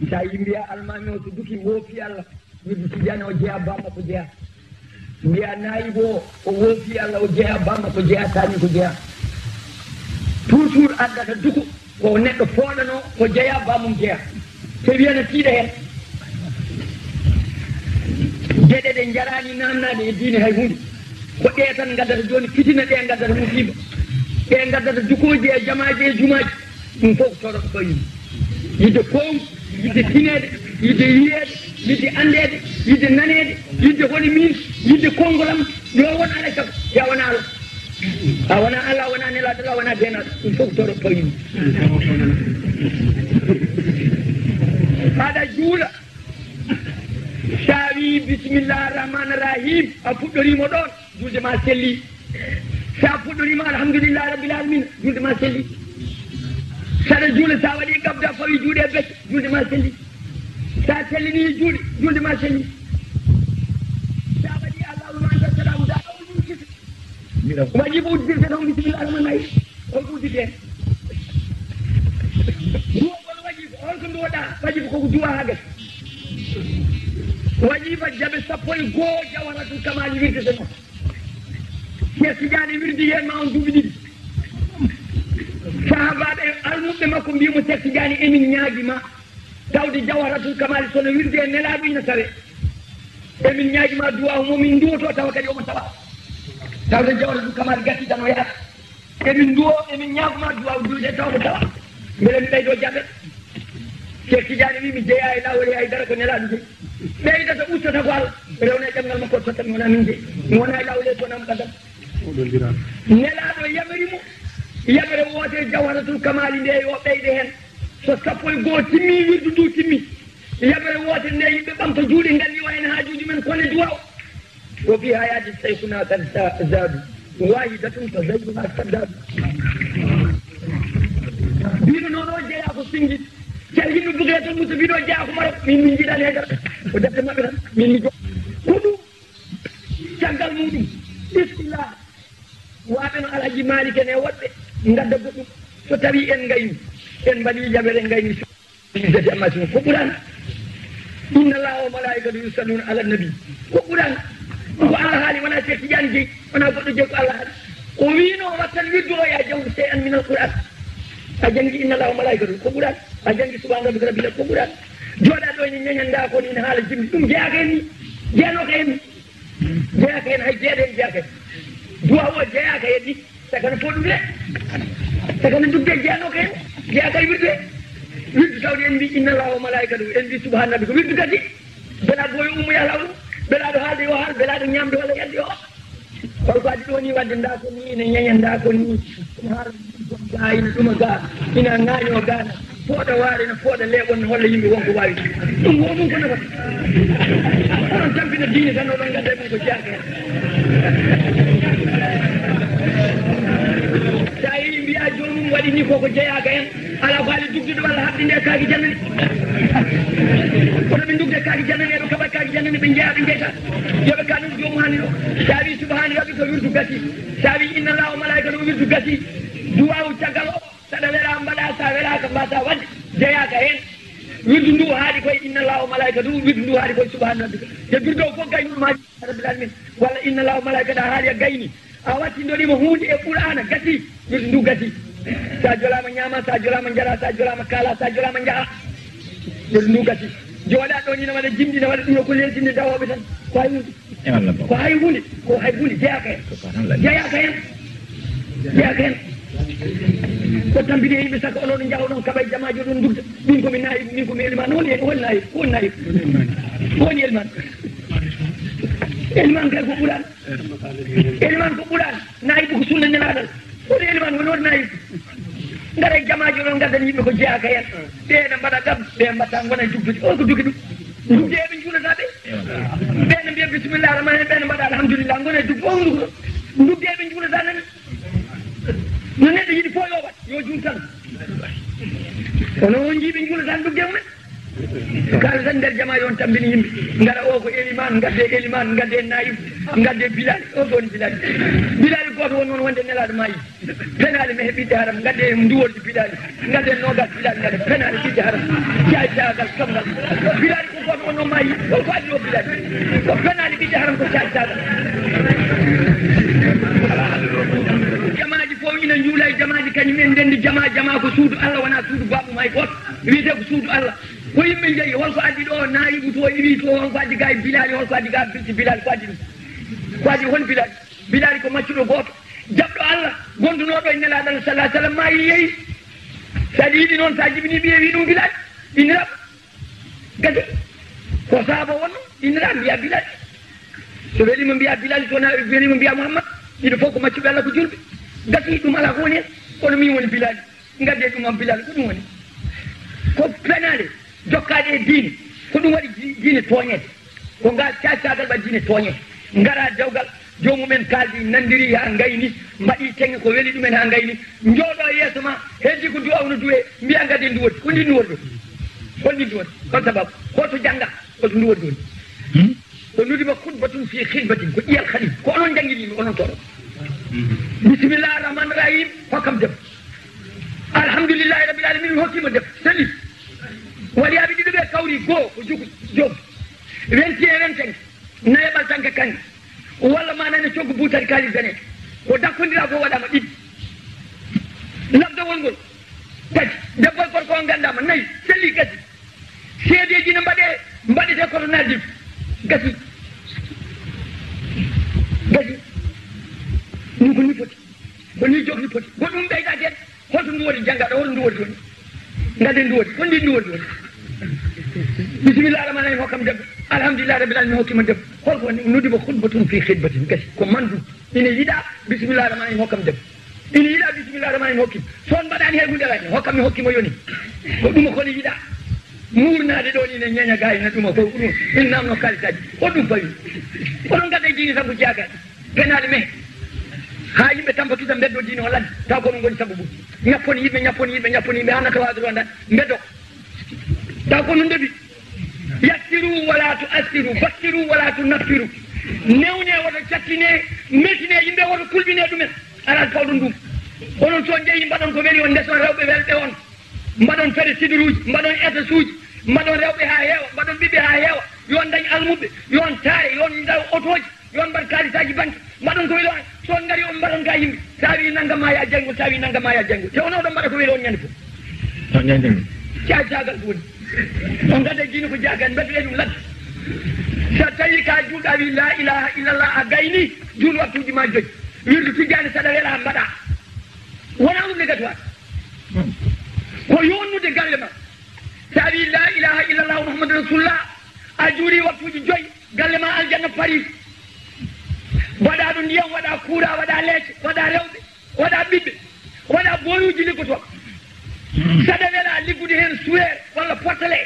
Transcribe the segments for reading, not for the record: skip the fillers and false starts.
sa yimbiya almami o so duki woofi Allah wirdu tijani o jeeya bamma ko jeeya mbiya nayibo o woofi Allah o jeeya bamma ko jeeya tani ko jeeya toujours addata duku ko neɗɗo fooɗano ko jeeya bamum jeeya so wiyana tiiɗa hen geɗe ɗe jarani namnade e diine hay hunde ko ɗe tan gaddata joni fitina ɗe gaddata musiba ɗe gaddata dukoji e jamaji e jumaji ɗum fof toroɗo fayini yidde fowde yidde tinede yidde yiyede yidde andede yidde nanede yidde holi min yidde kongolam yo won alay sago ya wona Allah a wona Allah wona nelaɗo Allah wona denaɗo ɗum fof toroɗo fayini haɗa juula sa wi bisimillahi rahmani rahim a fuɗɗorima ɗon julde ma selli sa fuɗɗorima alhamdulillahi rabbil alamin julde ma selli saɗa juula sa waɗi gabda fawi juuɗe e becce julde ma selli sa sellini julde ma selli sa waɗi allahumma anta salamu da awɗum kisi wajiba uddirte ɗon bisimillahi rahmani rahim on uddite duwogol wajiba holko duwoɗa wajiba koko duwa ha gasi wajiba jaɓe sappo e goho jawharatul kamali wirdete noon Cheikh Tidiane wirdi hen ma on duuɓi ɗiɗi sahabaɓe almuɓe makko mbimo Cheikh Tidiane emin ñaaguima tawde jawharatul kamali sono wirdi e nelaɗo ina tawe emin ñaaguima duwahu momin duwoto tawa kadi omo tawa tawde jawharatul kamali gatti tan o yaata emin duwo emin ñaaguma duwahu duwde tawde tawa beele mi ɓeydo jaɓe Cheikh Tidiane wi mi jeeya e lawol e haydara ko nelaɗo jeeyi ɓeydata ustata ko Allah rewna e ɗemngal makko totta mi wona min jeeyi mi wona e lawol e tonam kadam nelaɗo yamirimo yamere woote jawharatul kamali nde yo ɓeyde hen so sappo e goho timmi wirdu ndu timmi yamere woote nde yimɓe ɓamta juuɗe ngalli o hen haajuji men kone duwa o wo fi hayati saykhuna kad zadu wahidatun fa zayduna saddadu bino noon o jeeya ko singit cal yimɓe buge toon muso mbiɗo jeeya ko maro min jiiɗani haydara ko defte maɓɓe tan min mi jo ko ɗum caggal muɗum bismillah waɓe no alhaji malik en e woɗɓe gadda goɗɗum so tawi en gayni en mbaɗi jaɓere gayni izzati ammasimo ko ɓurana inna allaha wa malaikatu yusalluna ala nabi ko ɓurana ko Allah haali wona Cheikh Tidiane jeeyi wona goɗɗo jeeyi ko Allah haali o wino wattan wirdu o ya jawdu sey an min alquran a jangi inna allaha wa malaikatu ko ɓurana a jangi subhana rabbika rabbil ko ɓurana jooɗa ɗo ni ñañanda ko ni ne haala jimmi ɗum jeyaka hen ni jeenoka hen ni jeyaka hen hay jeeɗo hen jeyaka hen duwa o jeyaka hen ni sakano foɗude sakano dugde jeenoka hen jeyaka e wirdu he wirdu tawde en mbi inna allaha wa malaikatu en mbi subhana rabbika ko wirdu gati bela boyo ummoya lawɗum belaɗo haalde yo haal belaɗo ñamde walla yalde yo holko adi ɗo ni wadde nda ko ni ene ñañanda ko ni haala ga ina ɗuma ga ina ŋaaño gana fooɗa waare no fooɗa leeɓon no holla yimɓe wonko wawi ɗum wo ɗum ko nafata onon tampina diine tan oɗon gadda ɗum ko jeaka hen sa yeehi mbiya jomum waɗi ni koko jeyaka hen ala ko haali dugdude walla habde nde kaaki jannani oto ɓe dugde kaaki jannani eɓe kaɓa kaaki jannani ɓe jeeya ɓe jeyta yoɓe ka ɗum jomum hani ɗo sa wi subhana rabbi ko wirdu gasi sa wi inna allaha wa malaikatu ko wirdu gasi duwawu caggal o saɗa weela mbaɗa sa welaka mbasa wadde jeyaka hen wirdu ndu haaɗi koye inna allaha wa malaikatu wirdu ndu haaɗi koye subhana rabbika te wirdu o fof gaynuɗumaji rabbil alamin walla inna allaha wa malaikatu a haali a gayni a wattindorima hunde e qur'ana gasi wirdu ndu gasi sa jolama ñama sa jolama jara sa jolama kaala sa jolama jaaha wirdu ndu gasi jooɗa ɗo ni ne waɗa jimɗi ne waɗa ɗum ko lelsinde dawoɓe tan ko hay hunde ko hay hunde ko hay hunde jeyaka hen jeyaka hen jeyaka hen ko tampide yimɓe saka onoɗo jawɗon kaɓay jamaji oɗon dugda min komi nayi min komi eliman woni nayi woni nayi woni eliman eliman kay ko ɓuuran eliman ko ɓuuran nayi ko sunna nelaɗal woni eliman woni nayi ngara jamaji oɗon gaddan yimɓe ko jeyaka hen ɓeene mbaɗa gam ɓe mbatta gona dugdude on ko dugi ɗum dugde eɓe juulata ɓe ɓeene mbiya bisimillah rahman rahim ɓeene mbaɗa alhamdulillah gona duggo on dugɗo dugde eɓe juulata nani no neɗɗo yiɗi fof yo wat yo juul tan kono on jiiɓe juulatan dugde mumen kala tan nder jama yon tambini yimɓe ngara o ko éliman gadde nayib gadde bilali o ko woni bilali goto won noon wonde nelaɗo mayi penali mi heɓide haram gadde duwolde bilali gadde nogas bilali gadde penali ɓidde haram cagal kamgal bilali ko goto won noon mayi ko addi o bilali ko penali ɓidde haram ko cagal jamaji fof ina juula e jamaji kañum en ndendi jama ko suudu Allah wona suudu babou may goto wiyete ko suudu Allah ko yimɓe jeeyi holko addi ɗo nayiɓu to iwi to holko addi ga e bilali holko addi ga bilti bilali ko addi ɗum ko addi hon bilali ko maccuɗo goto jaɓɗo Allah gondunoɗo e nelaɗo Allah sallah sallam ma yeeyi saɗi yiɗi noon sa jibini ɓiye wi ɗum bilali inniraɓ gati ko saaba wonno innira mbiya bilali so welima mbiya bilali sowona welima mbiya Mouhammad ɗiɗo fof ko maccuɓe Allah ko julɓe gati ɗum ala ko woni hen kono min woni bilali gadde ɗum am bilali ko ɗum woni ko penade jokkaɗe e diine ko ɗum waɗi diine tooñede ko ngal cacagal ɓa diine tooñede ngara dewgal jomumen kaldi nandiri ha gayni mbaɗi tengge ko weeli ɗumen ha gayni jooɗo yeeso ma heddi ko duwawno duwe mbiya gadde duwodi ko ndi duwodi ɗo holni duwodi hol sababu hoto jangga koto duwodi ɗoni ko nudima khutbatun fi khidbatin ko ƴiyal khalil ko onon jangguinimi onon toɗo bisimillahi rahmani rahim hokkam deb alhamdulillahi rabbil alamin mi hokkima deb seli waliyaɓe ɗiɗo ɓe kawri goo ko joom 21 nayaɓal tanke kanni walla manane coggo buutari kalis daneɗe ko dakkodira ko waɗama ɗiɗi labdawol ngol tati debboy gorko o gandama nayyi selli gasi seedeji ne mbaɗete koto naddi gasi ɗum ko ni foti ko ni jogni foti goɗɗum ɓeyɗa den holto nduwodi janggaɗo holto nduwodi ɗoni gaden nduwodi ko ndi nduwodi ɗoni bisimillahi rahmani rahim hokkam debbo alhamdulillahi rabbil alamin hokkima debbo holko nudima khutbatun fi khidbatin gasi ko mandu ina yiiɗa bisimillahi rahmani rahim hokkam debbo ina yiiɗa bisimillahi rahmani rahim hokkima soon mbaɗani hay hunde waɗi hokkam mi hokkima yoni ko ɗuma kono yiiɗa murnade ɗo ni ne ñaña gayi na ɗuma fof ɗum in namno kalitaji o ɗum fawi oɗon gadda diine sabu jagal penade me ha yimɓe tampakisa beddo diine o ladde taw kono goni sababu ñapponi yimɓe hannata wasde ronda beddo taw kono ndeɓi yassiru wala tu assiru bassiru wala tu naffiru newne woto cattine mettine yimɓe woto kulɓine ɗumen alal pawɗo ndum onon so jeeyi mbaɗon ko weeli on ndeson rewɓe welɓe on mbaɗon fere sidiruji mbaɗon état suji mbaɗon rewɓe ha heewa mbaɗon ɓiɓɓe ha heewa yon dañ almuɓe yon taare yon daw otoji yon mbaɗ kalisaji banque mbaɗon ko weeli on so ngari on mbaɗon ka yimɓe sa wi nangam ma ya janggo sa wi nangam ma ya janggo te onoɗon mbaɗa ko weeli on ñande fof cagal ko woni on gadda diine ko jagal mbeddoɗe ɗum ladde so tawi ka juulɗa wi la ilaha illallah a gayni juul wattuji ma joyi wirdu tijjani saɗa weela mbaɗa wona ɗum ne gatuwaɗ ko yonnude galle ma sa wi la ilaha illallah muhammadu rasulullah a juuri wattuji joyi galle ma aljanna paris waɗa ɗo ndiyam waɗa kuura waɗa leece waɗa rewɓe waɗa ɓiɓɓe waɗa boyuji liggotoɓe saɗa weela liggude hen suweere walla portele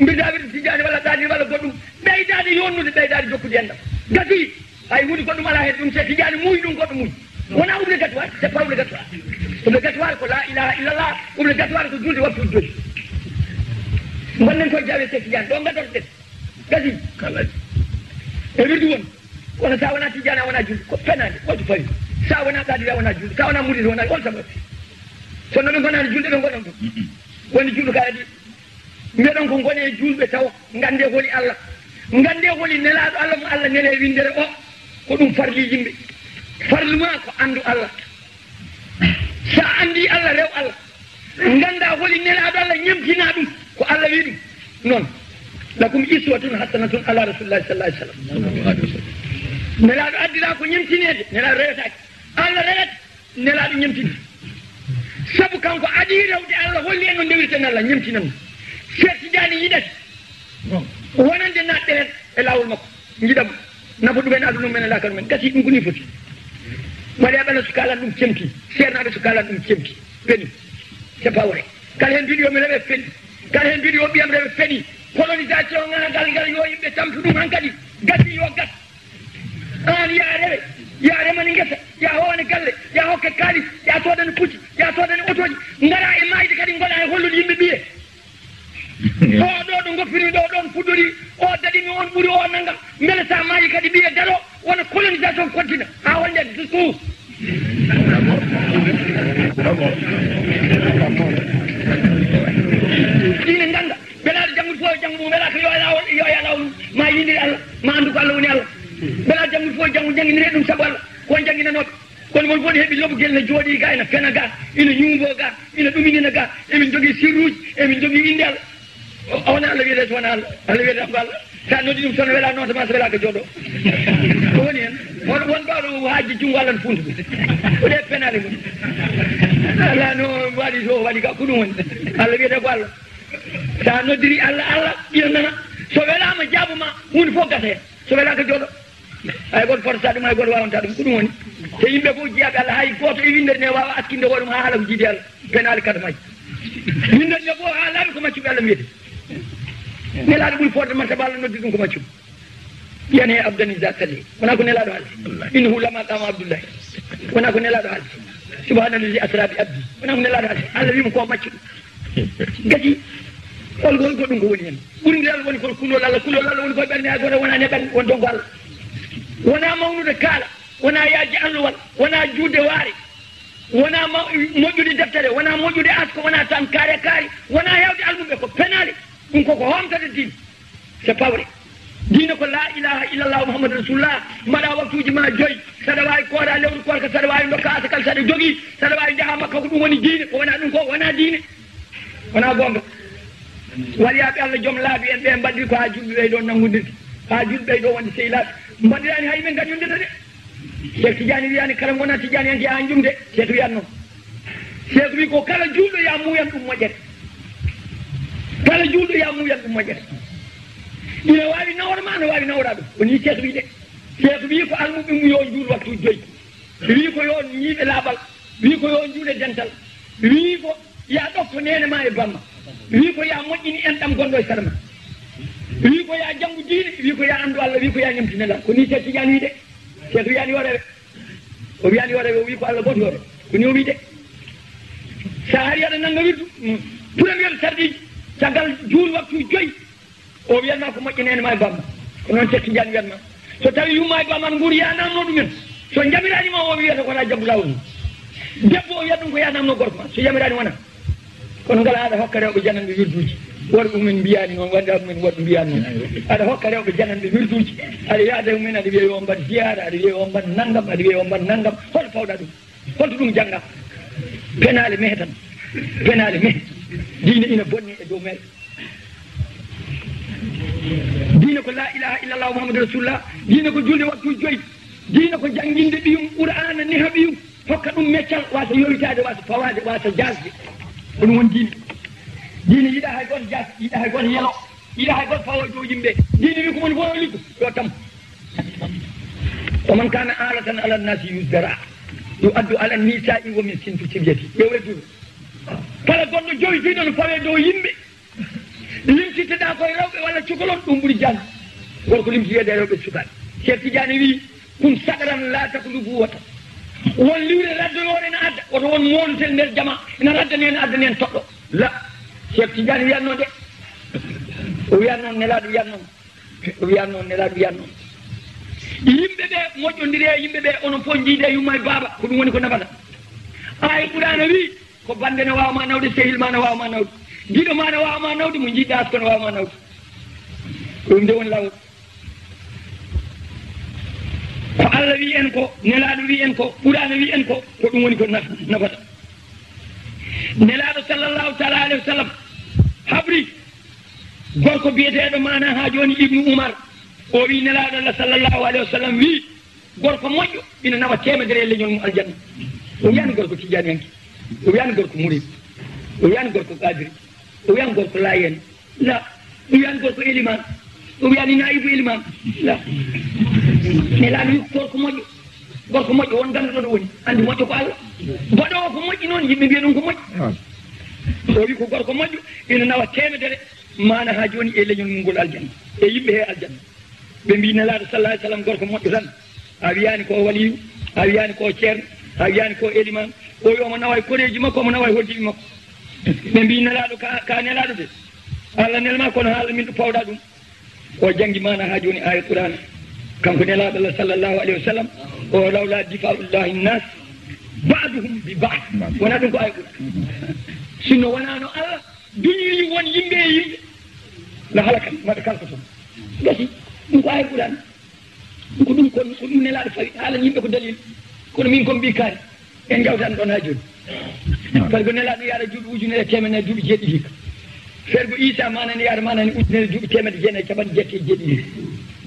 mbirda wirde tijjani walla ɗaɗi walla goɗɗum ɓeydade yonnude ɓeydade jokkude endam gasi hay hunde goɗɗum ala hen ɗum se tijjani muuyi ɗum goɗɗo muuyi wona umle gatuwaar c'est pas umle gatuwaar umle gatuwaar ko la ilaha illallah umle gatuwaar ko julde wattude joyi gonnen koye jawe se tijjani ɗo gadotoɗen gasi e wirdu won kono sa wona tijjani a wona julde ko fenade holto fawi sa wona ɗaɗiri a wona julde sa wona murid wona on sababu sono ɗum gonani julde ɓe goɗon ɗum woni julɗo ka adi mbeɗon ko gone julɓe taw gande holi Allah gande holi nelaɗo Allah mo Allah nele windere o ko ɗum farli yimɓe farlu ma ko andu Allah sa andi Allah rew Allah ganda holi nelaɗo Allah ñemtina ɗum ko Allah wi ɗum noon lakum iswatun hasanatun ala rasulillahi sallallahu alaihi wasallam nelaɗo addira ko ñemtinede nelaɗo rewetake Allah rewete nelaɗo ñemtini sabu kanko adi rewde Allah holli en no ndewirten Allah ñemtinan sertijani yiɗati wonande natɗe hen e lawol makko jiɗam nafa ɗumen aduna men e lakal men gasi ɗum ko ni foti waɗi aɓala so kalan ɗum cemti sernaɓe so kalan ɗum cemti feni c'est pas vrai kala hen vidéo mi rewe feni kala hen vidéo ɓiyam rewe feni colonisation ngal yo yimɓe tampi ɗum han kadi gasi yo gas an ya rewe ya remani guesa ya howane galle ya hokke kalis ya todani pucci ya todani otoji ngara e mayde kadi goɗa e hollude yimɓe ɓiye ɗo ɗo goppiri ɗo ɗon fuɗɗori o daɗimi on ɓuuri o nangam beele sa maayi kadi mbiye daro wona colonisation continue ha wonde suuf ine ganda belaɗo janggude fof janggu mum welaka yo ya lawol ma yindiri Allah ma andu ko Allah woni Allah belaɗo janggude fof janggu jangguinire ɗum saabu Allah kon jangguinanoɓe kono mon foti heeɓi lobgel ne jooɗi ga ina fena ga ina ñumbo ga ina ɗuminina ga emin jogui sirruji emin jogui inde Allah wona Allah wiyete wona Allah wiyete ko Allah sa noddi ɗum sono wela noon ma so welaka jooɗo ko woni hen won ɓawɗo haaji junggo Allah no funta ɗum o ɗe penale mum ala no waɗi to waɗi ka ko ɗum woni Allah wiyete ko Allah sa noddiri Allah ina nana so welama jaabuma hunde fof gata hen so welaka jooɗo hay goto fotata ɗum hay goto wawanta ɗum ko ɗum woni te yimɓe fof jiyaɓe Allah hay goto e windere nde wawa askinde hoɗum ha haala ko jiidi Allah penale kata majji windere nde fof ha laaɓi ko maccuɓe Allah wiyete nelaɗo ɓuuri forde martaba Allah noddi ɗum ko maccuɓe yen he abdani zakali wona ko nelaɗo haalde innahu lama qama abdoullahi wona ko nelaɗo haalde subhanallahi asra bi abdi wona ko nelaɗo haalde Allah wima ko maccuɗo gati holgol ko ɗum ko woni hen ɓuuri Allah woni ko kulol Allah woni koye ɓerde hay goto wona neɓan won donko Allah wona mawnude kaala wona yaaji alluwal wona juude waare wona moƴƴude deftere wona moƴƴude asko wona tan kaari wona hewde almuɓe ko penale ɗum koko homtade diine c'est pas vrai diine ko la ilaha illallah mouhamadou rasulullah mbaɗa waktuji ma joyyi saɗa wawi kooda lewru korka saɗa wawi dokka asakal saɗa jogui saɗa wawi jaaha makka ko ɗum woni diine ko wona ɗum ko wona diine wona gonga waliyaɓe Allah joom laabi en ɓe mbaɗiri ko ha julɓe ɓe ɗo nanggudirde ha julɓe ɓe ɗo wonde sehilaɓe mbaɗirani hay men gañundede de Cheikh Tidiane wiyani kala gona Tidiane yanke ha jumde Cheikh wiyan noon Cheikh wi ko kala julɗo ya muyan ɗum moƴƴere kala julɗo ya muyan ɗum moƴƴere ina wawi nawrama no wawi nawra ɗum woni Cheikh wi de Cheikh wi ko almuɓe mum yo juul waktu joyyi wi ko yo ñiiɓe laaɓal wi ko yo juuɗe dental wi ko ya ɗofto nene ma e bamma wi ko ya moƴƴini enɗam gonɗo e saɗa ma wi ko ya janggu diine wi ko ya andu Allah wi ko ya ñamtinela ko ni Cheikh Tidiane wi de Cheikh wiyani yoreɓe o wiyani yoreɓe o wi ko Allah goto yoreɓe ko ni o wi de sa ari aɗa nanga wirdu premier sardiji caggal juul waktu joyyi o wiyanma ko moƴƴinene ma e bamma ko noon Cheikh Tidiane wiyanma so tawi yumma e bamma no guuri ya namno ɗumen so jamiranima o wiyata kona jaggu lawol mum debbo o wiyata ɗum ko ya namno gorko ma so jamirani wona kono ngala aɗa hokka rewɓe jananɓe wirduji worɓe mumen mbiyani noon wanda mumen woɗɓe mbiyani noon aɗa hokka rewɓe jananɓe wirduji aɗa yaada mumen aɗa wiya yo mbaɗ ziyara aɗa wiya yo mbaɗ naggam aɗa wiya yo mbaɗ naggam holto fawɗa ɗum holto ɗum jangga penale mehe tan penale mehe diine ina bonni e dow mere diine ko la ilaha illallah mouhamadou rasulullah diine ko julde waktu joyyi diine ko jangguinde ɓiyum qur'ana neha ɓiyum hokka ɗum meccal wasa yowitade wasa fawade wasa jasde ko ɗum woni diine yiɗa hay goto jas yiɗa hay goto yelo yiɗa hay goto fawo dow yimɓe diine wi ko moni fof liggo yo tam oman kana alatan ala nnasi yusdara yu addu ala nisa'i wa min sintu sibyati ƴewe duro kala gonɗo joytiɗo no fawe dow yimɓe limtiteɗa koye rewɓe walla cukalon ɗum ɓuuri jang gorko limtitede rewɓe sukaɓe Cheikh Tidiane wi kum sagaran la taklubu wata won liwre raddoyore ne adda woto won monutel nder jama ina raddani hen addani hen toɗɗo la Cheikh Tidiane wiyanno de o wiyan noon nelaɗo wiyan noon o wiyan noon nelaɗo wiyan noon yimɓe ɓe moƴƴodiri e yimɓe ɓe onon fof jiide yumma e baaba ko ɗum woni ko nafata ay ɓurano wi ko bande ne wawma nawde sehil ma ne wawma nawde jiɗo ma ne wawma nawde mo jiɗɗa asko ne wawma nawde ɗum nde woni lawol ko Allah wi en ko nelaɗo wi en ko ɓurano wi en ko ɗum woni ko nafata nelaɗo sallllahu taala alayhi wa sallam habri gorko biyeteɗo mana ha joni ibnu oumar o wi nelaɗo Allah sallllahu alayhi wa sallam wi gorko moƴƴo ina nawa temedere e leñol mum aljanna o wiyani gorko Tidiane yanke o wiyani gorko murid o wiyani gorko kadiri o wiyani gorko layen la o wiyani gorko éliman o wiyani naibu éliman la nelaɗo wi gorko moƴƴo won ganduɗo ɗo woni andi moƴƴo ko Allah mbaɗowo ko moƴƴi noon yimɓe mbiya ɗum ko moƴƴi o wi ko gorko moƴƴo ina nawa temedere mana ha joni e leñol mum ngol aljanna e yimɓe he aljanna ɓe mbi nelaɗo sallah alih sallam gorko moƴƴo tan a wiyani ko waliyu a wiyani ko ceerno a wiyani ko éliman o wi omo nawa e koreji makko omo nawa e hoddiɓe makko ɓe mbi nelaɗo ka nelaɗo de Allah nelma kono haala min ɗo pawɗa ɗum o jangi mana ha joni aya qur'an kanko nelaɗo Allah sallllahu alayhi wa sallam o lawla difaullahi nnas ba'duhum bi ba'd wona ɗum ko aya qur'an sinno wonano Allah duñiri won yimɓe e yimɓe la halaka maɗa kalko toon gasi ɗum ko aya qur'an ko ɗum ko ɗum nelaɗo fawi haalan yimɓe ko dalil kono min kon mbi kaari en jawtan ɗon ha joni par ce que nelaɗo yaara duuɓi ujunere temedere duuɓi jeeɗiɗi ka fergo Isa manani yaara manani ujunere duuɓi temedde jeenayyi capanɗe jetti e jeeɗiɗi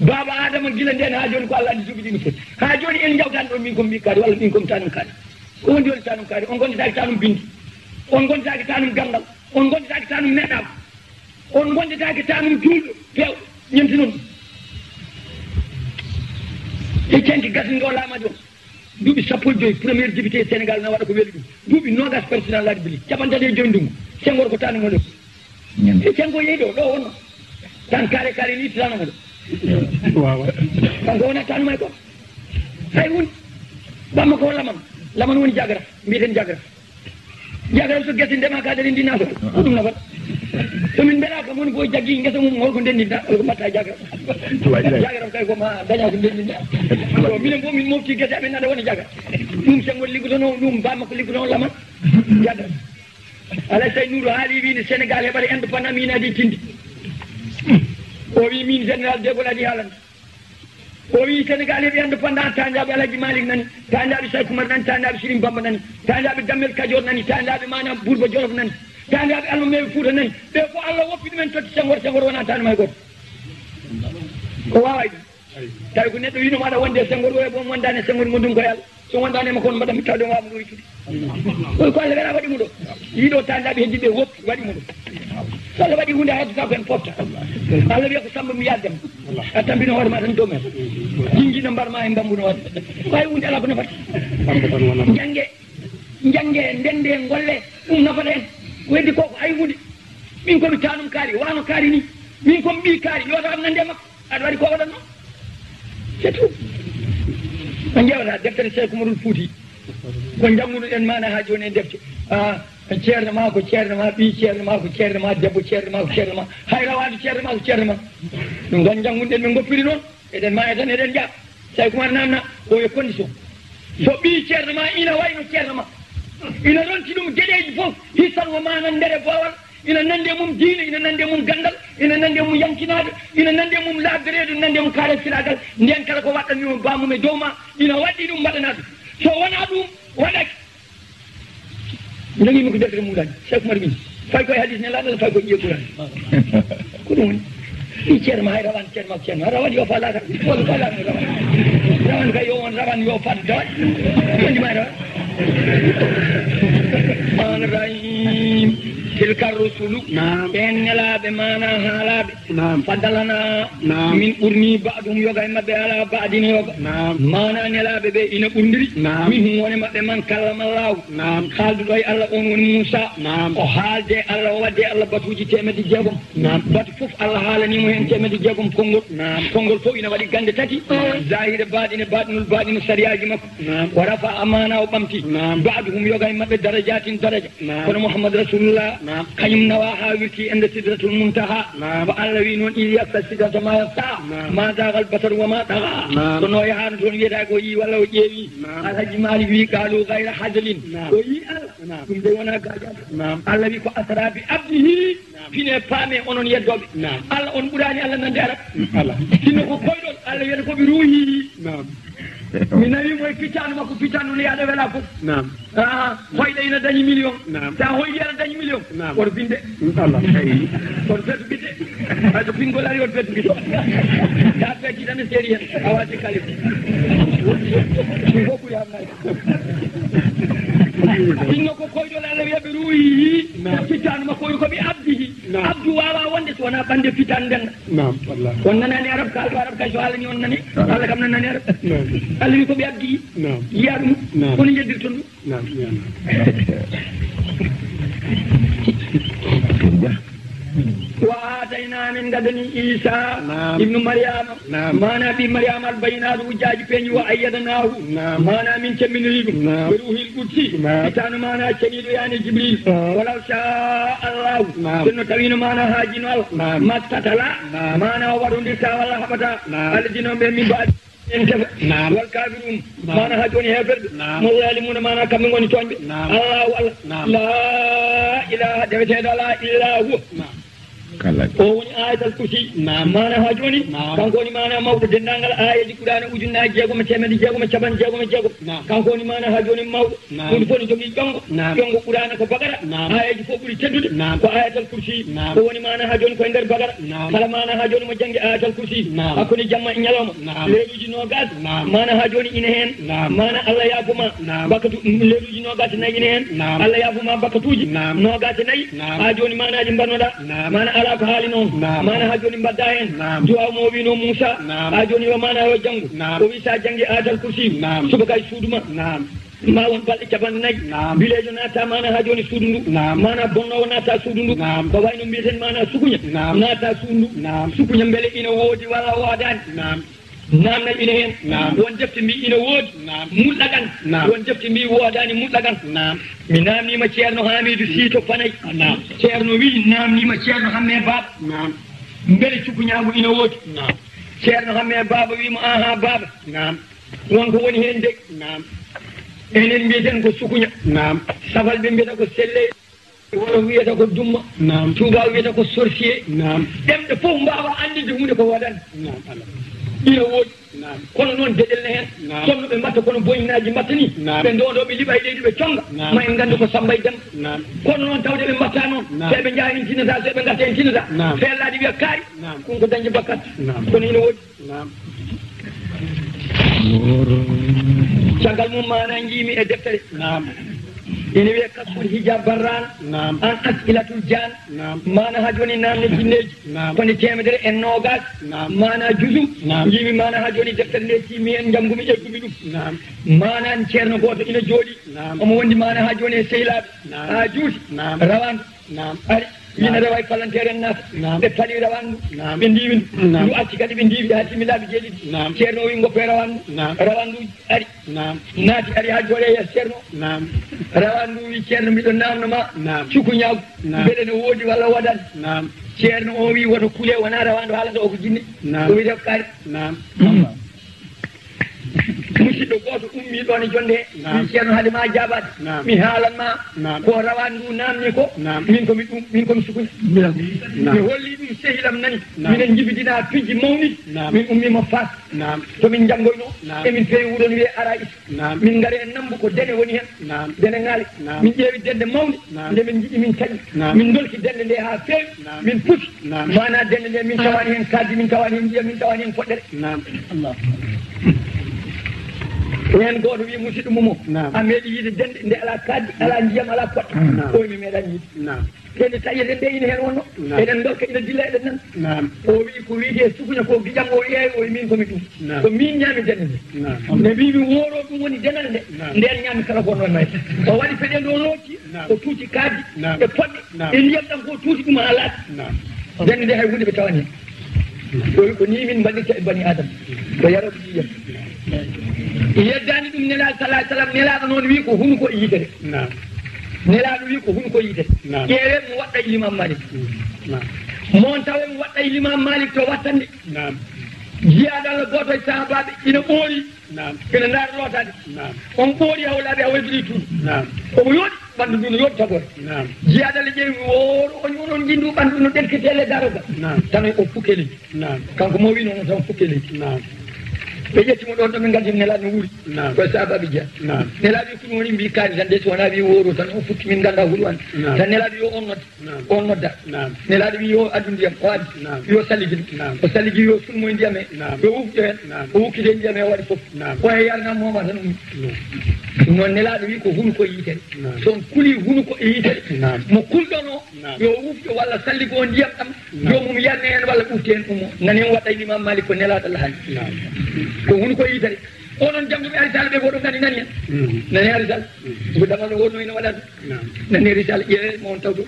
baba adama gila nden ha joni ko Allah andi duuɓi ɗi no foti ha joni en jawtan ɗon min kon mbi kaari walla min kon tanum kaari ko woni joni tanum kaari on gondetaki tanum bindi on gondetaki tanum gandal on gondetaki tanum neɗɗam on gondetaki tanum juulɗo pewɗo ñemti noon e cenki gasinde o laamaji o duuɓi sappo e joyi premiére député Sénégal na waɗa ko weeli ɗum duuɓi nogas président laaɗi bili capantati e joyi ndungu Senghor ko tanuma ɗo e Senghor yeeyi ɗo wonno tan kaare kaare ni tanuma ɗo wawa kanko wona tanuma e ko hay woni ɓamma ko laman woni jagraf mbiyeten jagraf so guese ndema ka daɗi ndinaso ko ɗum nafata somin mbeɗaka moni boy jaggi guesa mum holko ndendinta holko mbatta jagraf kay koma daña ko ndendinta o minen bo min mofti guese amen aɗa woni jagraf ɗum Senghor liggotono ɗum bamma ko liggotono laman jagraf alay say Nouro haali winde Sénégal heɓata indépendant min adi tindi o wi min général de Gaulle adi haalande o wi Sénégal heɓi indépendant tanjaɓe Alaji Malick nani tanjaɓe Saykou Oumar nani tanjaɓe Sirim Bamba nani tanjaɓe Dammel Kadior nani tanjaɓe manam Bourba Jolof nani tanjaɓe Alma Mewi Fouta nani ɓe ko Allah woppi ɗumen totti Senghor wona tanuma e goto ko wawa ɗum tawi ko neɗɗo winoma aɗa wonde Senghor oye bon wondane Senghor gondum koye Allah so wondanema kono mbaɗami tawde wawmo ɗo wittude ko Allah weɗa waɗimo ɗo yiiɗo tanjaɓe heddiɓe woppi waɗimo ɗo so Allah waɗi hunde heddota ko en pofta Allah wiya ko Samba mi yaddema a tampino hoore ma tan dow men jinguino mbarma e bambuno wadde way hunde ala ko nafata jange ndende golle ɗum nafata en weddi koko hay hunde min komi tanum kaari wano kaari ni min komi ɓi kaari yota am nande makko aɗa waɗi ko waɗatno c'est tout a ƴewata deftere Sékou Oumarul Fouti ko janggunoɗen mana ha joni e defte ceerno ma ko ceerno ma ɓi ceerno ma ko ceerno ma debbo ceerno ma ko ceerno ma hay rawade ceerno ma ko ceerno ma ɗum tan janggunoɗen ɓe goppiri noon eɗen ma e tan eɗen jaa Sékou Oumar namna o e condition so ɓi ceerno ma ina wayno ceerno ma ina ronti ɗum gueɗeji fof hissango ma nan ndere bowal ina nande mum diine ina nande mum gandal ina nande mum yankinade ina nande mum labderedu nande mum kaare siragal nden kala ko waɗɗanimo bamum e dow ma ina waɗɗi ɗum mbaɗana ɗum so wona ɗum waɗake joguimi ko deftere muɗani Sékou Oumar min fay koye hadis ne laɗal fay koye ƴiye ɓurani ko ɗum woni ɗi ceerno ma hay rawani ceerno ma ko ceerno ma rawani yo fa laata walla fa laata rawani kay yo won rawani yo fat dawat wondima e rawan man rahim tilka rusulu en nelaɓe mana haalaɓe fadalana min ɓurni baɗum yoga e mabɓe ala baɗine yoga mana nelaɓe ɓe ina ɓurdiri min hum woni mabɓe man kallamallahu haalduɗo e Allah on woni Moussa o haalde Allah o wadde Allah batuji temedde jeegom batu foof Allah haalanimo hen temedde jeegom konngol fof ina waɗi gande tati zahire baɗinul baɗino sariyaji makko o rafa amana o ɓamti baɗum yoga e mabɓe darajatin daraja kono Mouhammad rasulullah kañum nawa ha wirti ende sidratul muntaha ko Allah wi noon il yaksa sidrata ma yasta ma dagal basar wa ma daga kono yahano toon wiyata ko yi walla o ƴeewi Alhaji Malik wi qaalu gayra hadalin o yi Allah ɗum de wona gajata Allah wi ko asra bi abdihi fine paame onon yeddoɓe Allah on ɓurani Allah nande arab sinno ko koyɗon Allah wiyata koɓe ruuhi mi nawi moye piccano makko piccano no yaɗa wela fof hoyɗa ina dañi million sa hoyɗi aɗa dañi million oto binde oto feetu bidde hayso pingol ari oto feetu bidde sa fecci tan e séri hen a wati kalif ɗum fof ɓuuri hamnade sinno ko koyɗol Allah wiyaɓe ruuyi piccano makko oyi koɓe abdihi abdu wawa wonde so wona ɓande fitan ndenga on nanani arab kalko arab kay so haalani on nani Allah kam nanani arab Allah wi koɓe abdi yiya ɗum kono jeddirton ɗum وآتينا من لدن عيسى ابن مريم ما نبي مريم البينات وجاج بين وأيدناه ما من من ريب بروح القدس كان ما شديد يعني جبريل ولو شاء الله سنة توين ما هاجين ما تتلا ما ورد ولا حبتا الذين من بعد والكافرون ما هاجون هبر مظالمون ما كم من توان الله لا إله إلا هو Owni ayatal kursi mana hajoni kankoni mana mawdo dendangal ayaji qur'ana ujunna jeegoma temedi jeegoma caban jeegoma jeegom kankoni mana hajoni mawdo woni foni jogi jongo qur'ana ko bagara ayaji fo buri teddude ko ayatal kursi ko woni mana hajoni ko nder bagara kala mana hajoni mo jangi ayatal kursi hakoni jamma e nyaloma leeluji no gas mana hajoni ina hen mana Allah yafuma bakatu leeluji no gas nay ina hen Allah yafuma bakatuji no gas nay hajoni mana ji bannoda mana ala ko haali noon mana ha joni mbadda hen duwaw mo wino Moussa ha joni o mana yo janggo o wi sa jangi ayatal kursi subaka e suuduma ma won balɗe capanɗe nayyi bilejo naata mana ha joni suudu ndu mana bonnowo naata suudu ndu ko wayno mbiyeten mana sukuña naata suudu ndu sukuña beele ina woodi walla woodani namna ina hen won defte mbi ina woodi mulɗagan won defte mbi woodani mulɗagan mi namnima ceerno Hamidou Sy to Fanayi ceerno wi namnima ceerno Hamme Baba beele cukuñagu ina woodi ceerno Hamme Baba wimo aha Baba wonko woni hen de enen mbiyeten ko sukuña safal ɓe mbiyata ko selle wolo wiyata ko dumma tuuba wiyata ko sorcier ɗemɗe fof mbawa andinde hunde ko waɗani ina woodi kono noon deɗel ne hen somno ɓe mbatta kono boyinaji mbatta ni ɓe ndoɗoɓe liɓa e leydi ɓe conga ma en gandi ko Samba e Demba kono noon tawde ɓe mbatta noon se ɓe jaa en tinata se ɓe gatta en tinata fellaɗi wiya kaari ɗum ko dañde bakkat kono ina woodi caggal mum mana jiimi e deftere ina wiye kasful hijab barrana an as'ilatul jan mana ha joni namne jinneji koni temedere e nogas mana jusum jimi mana ha joni deftere nde timi en jangumi eggumi ɗum mana en ceerno goto ina jooɗi omo wondi mana ha joni e sehilaɓe ha juuti rawandu ari ina rewa e palantere en naata ɓe paali rawandu ɓe ndiwi ndu acci kadi ɓe ndiwi ha timillaɓe jeeɗiɗi ceerno wi goppe rawanduji ari naati ari ha jooɗe yes ceerno rawandu wi ceerno mbiɗo namnoma cukuñagu beɗe ne woodi walla waɗani ceerno o wi woto kuule wona rawandu haalata o ko jinne o wiyete ko kaari musidɗo goto ummi ɗon e jonde mi ceerno haade ma jaabade mi haalanma ko rawandu namni ko min komi sukuña mi holli ɗum sehilam nani minen jibidina pijji mawnidi min ummima Fas tomin janggoyno emin feewi wuɗon wiye Arais min gaari e nambu ko dene woni hen dene ngaali min ƴeewi dende mawde nde min jiɗi min taƴi min dolki dende nde ha feewi min pusi mana dende nde min tawani hen kaddi min tawani hen ndiyam min tawani hen foɗɗere hen goto wi musidɗo mumo a meeɗi yiide dende nde ala kaddi ala ndiyam ala poɗɗe oy mi meeɗani yiide kende taƴete nde ina hen wonno eɗen dokka ina dilla eɗen nan o wi ko wiite sukuña ko gijam o yeewi o min komi ɗum ko min ñaami dende nde nde mbimi wooro ɗum woni denal nde nden ñaami kala ko noon mayta o waɗi peɗen ɗo nooti o tuuti kaddi e poɗɗe e ndiyam ɗam ko tuuti ɗum ha laaɗi dende nde hay hunde ɓe tawani hen o wi ko ni min mbaɗirta e bani adama ko yaroɓe ƴiyam yeddani ɗum nelaɗo salah sallam nelaɗo noon wi ko hunko e yitere nelaɗo wi ko hunko e yitere ƴeewe mo waɗɗa e l'imam Malik mon tawe mo waɗɗa e l'imam Malik to wattande jiyaɗo Allah goto e sahabaɓe ina ɓooyi ina ndaara lootade on ɓooyi hawlaɓe a waydiri tuuɗi omo yooɗi ɓanndu ndu no yooɗi tagore jiyaɗo Allah ƴeewi wooro onon jindu ɓanndu no ɗelketele daroga tan o fukke leydi kanko mo wi noon tan fukke leydi ɓe ƴettimo ɗon ɗo ɓe gandimo nelaɗo no wuuri koye sabaɓe jeeya nelaɗo ko ɗum woni mbi kaari tan de so wona wi wooro tan o fukki min ganda hulwani tan nelaɗo yo on nodda nelaɗo wi yo addu ndiyam o addi yo salligui o salligui yo sunmoye ndiyam he yo ufƴo hen o wukkide ndiyam he waɗi foof o he yarnam moma tan ummi ɗum noon nelaɗo wi ko hunko e yitere so on kuli hunko e yitere mo kulɗono yo ufƴo walla salligo o ndiyam ɗam jomum yarne hen walla ɓufti hen ɗum nani on waɗa Imam Malik ko nelaɗo Allah haali ko hunko e yitere onon jangguɓe arisal ɓe goɗo gani nani hen nani arisal ko damano wonno ina waɗata nani arisal ƴeewe mo on tawɗo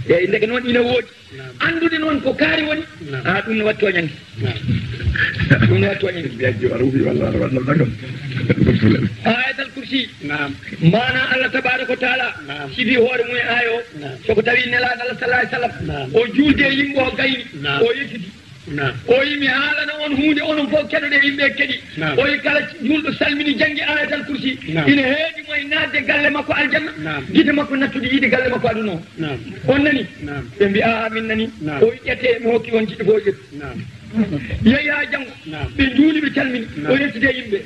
eyyi ndeke noon ina woodi andude noon ko kaari woni ɗum ne watti toñange ɗum ne watti toñange ayatal kursi mana Allah tabaraka wa taala sibi hoore mum e ayo soko tawi nelaɗo Allah sallallahu alaihi wasallam o juulde yimɓe o gayni o yejjidi o yimi haalana on hunde onon fof keɗoɗe yimɓe keɗi o yi kala julɗo salmini janggi ayatal kursi ina heeɗi moye naatde galle makko aljanna guide makko nattude yiide galle makko aduna o on nani ɓe mbi min nani o wi ƴette mi hokki on jiɗɗo fof ƴetti yeehi ha janggo ɓe juuli ɓe calmini o yettide yimɓe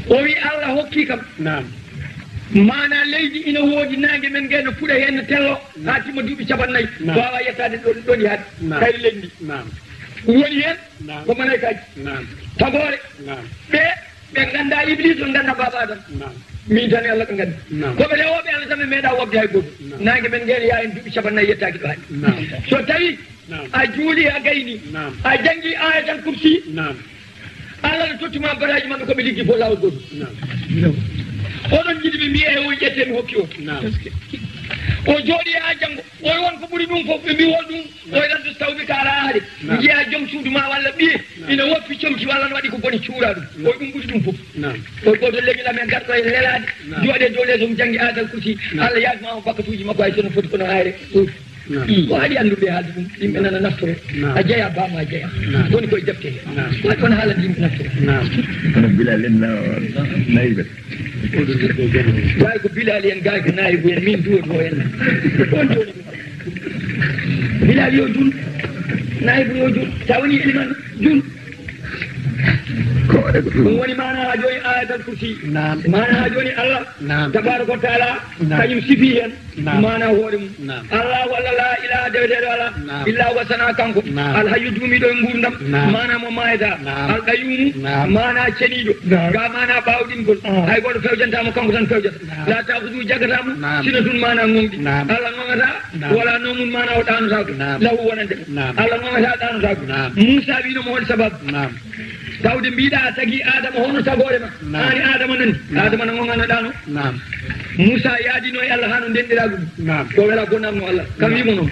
o wi Allah hokki kam mana leydi ina woodi nangue men ngeno fuɗa hen tello ha timma duuɓi 50 wawa yettade ɗon yaade kayri leydi woni hen ko malaikaji tagore ɓe ganda iblis on ganda baba adam min tan Allah ɓe gandi koɓe rewoɓe Allah tan ɓe meeɗa wobde hay goto nangue men ngeno ya en duuɓi 50 yettaki ɗo hay so tawi a juuli a gayni a janggi ayatal kursi Allah ne tottuma baraji mabɓe koɓe liggi fo lawol goto oɗon jiɗi ɓe mbiye o ƴette mi hokki o jooɗi ha janggo o won ko ɓuuri ɗum fof ɓe mbi hol ɗum o rantu tawɓe ka ara haade jeeya joom suudu ma walla ɓiye ina woppi comci walla ne waɗi ko boni cuura ɗum o ɗum ɓuuri ɗum fof o goto leñol amen garɗo e lelade jooɗe dow lees omo janggi adal kursi Allah yasma o bakkatuji makko hay sono foti kono hayre ko haɗi annduɓe haalde ɗum yimɓe nana naftore a jeeya bama a jeeya woni koye deftere waɗi kono haalande yimɓe naftore kono Bilal en nayiɓe gay ko Bilal en gay ko nayibo en min duwoto en ɗon joni Bilal yo jun nayibo yo jun sa woni iliman jun ɗum woni mana ha joni ayatal kursi mana ha joni Allah tabaraka wa taala kañum sifi hen mana hoore mum Allah walla la ilaha deweteɗo ala illa wa sana kanko alhayyu duumiɗo e gurdam mana mo mayata alqayyumu mana ceniɗo ga mana ɓawɗingol hay goto fewjantamo kanko tan fewjata la takudu jagatamo sina tun mana gonɗi Allah gogata wala nomum mana o ɗanotako lahu wonande Allah gogata ɗanotako Moussa wino mo hol sababu tawde mbiɗa tagui Adama hono tagore ma hani Adama nani Adama no goganoɗano Moussa yaadino e Allah ha no ndenɗira ɗum ko wela ko namno Allah kam wimo noon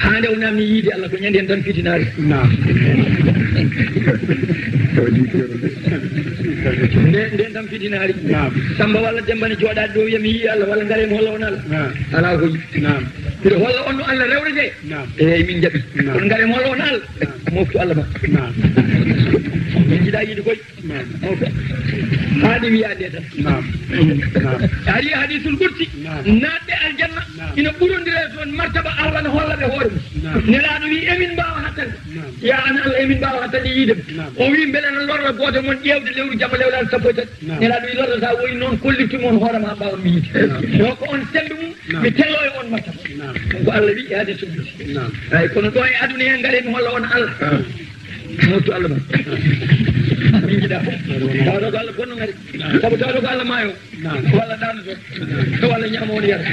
hande o namni yiide Allah ko ñande hen tan fitinare nden tan fitinari Samba walla Demba ne jooɗade ɗo wiya mi yii Allah walla ngare mi holla on Allah ala ko yi mbiɗa holla on no Allah rewrete eyyi min jaaɓi kono ngare mi holla on Allah moftu Allah ma min jiiɗa yiide koye haɗi wiyade tan ari hadisul qudsi natɓe aljanna ina ɓurodire toon martaba Allah ne holla ɓe hoore mum nelaɗo wi emin mbawa hattande ya an Allah emin mbawa hattande yiidem o wi beele no lorra goto moon ƴewde lewru jamma lewlaɗo sappo e tati nelaɗo wi lorra sa woyi noon kollirtumon hoorema mbawa mi yiide donc on sembe mum mi tello e on martaba ko Allah wi e hadisul qudsi ay kono ɗo e aduna hen gaare mi holla on Allah moftu Allah ma min jiiɗa tawɗo ko Allah bonno ngari saabu tawɗo ko Allah maayo walla ɗanoto walla ñaama on yara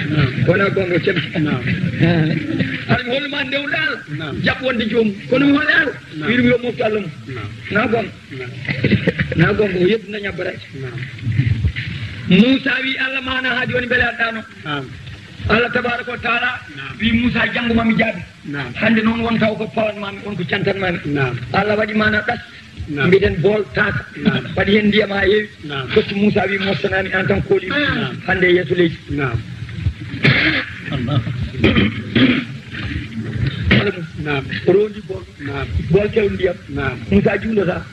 wona gonga ceɓi aɗa mi holluma ndewɗa Allah jaɓ wonde joomum kono mi holle Allah wiɗum yo moftu Allah mum na gonga o yebdu daña baraji Moussa wi Allah mana ha joni beele aɗɗano Allah tabaraka wa taala wi Moussa janggumami jaabi hande noon won taw ko pawanmami on ko cantanmami Allah waɗi mana ɗas mbiɗen bool tata waɗi hen ndiyam ha heewi totti Moussa wi moftanami en tan kooli hande yeeso leydi o rondi bool kew ndiyam Moussa juulata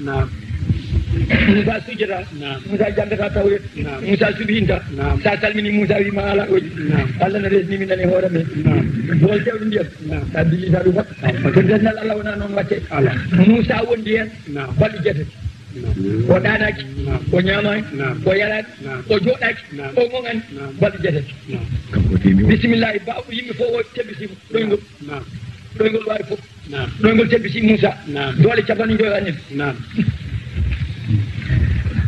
Moussa sujjata Moussa janggata tawret Moussa suɓinta sa salmini Moussa wima ala oji Allah ne resnimi nane hoore men bool kewɗo ndiyam sa bijita ɗum wat ko desnal Allah wona noon watte Moussa wondi hen balɗe jeetati o ɗanaki o ñamani o yarani o joɗaki o gogani balɗe jeetati bisimillahi bawɗo yimɓe fof o tebbisimo ɗoygol wawi fof ɗoygol tebbisi Moussa doole capanɗe joyi anen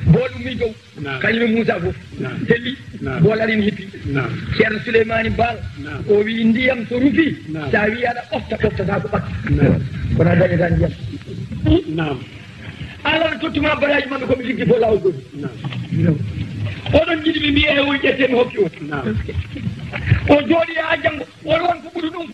boolum mi jow kañum e Moussa fof telli bool arin hippi ceerno Souleymani Baal o wi ndiyam so rufi sa wi aɗa ɓofta ɓoftata ko ɓatta kono a dañata ndiyam Allah no tottuma baraji maɓe koɓe liggi fo lawol goɗi oɗon jiɗi mi mbiye e wol ƴettemi hokki on o jooɗi ha janggo o won ko ɓuri ɗum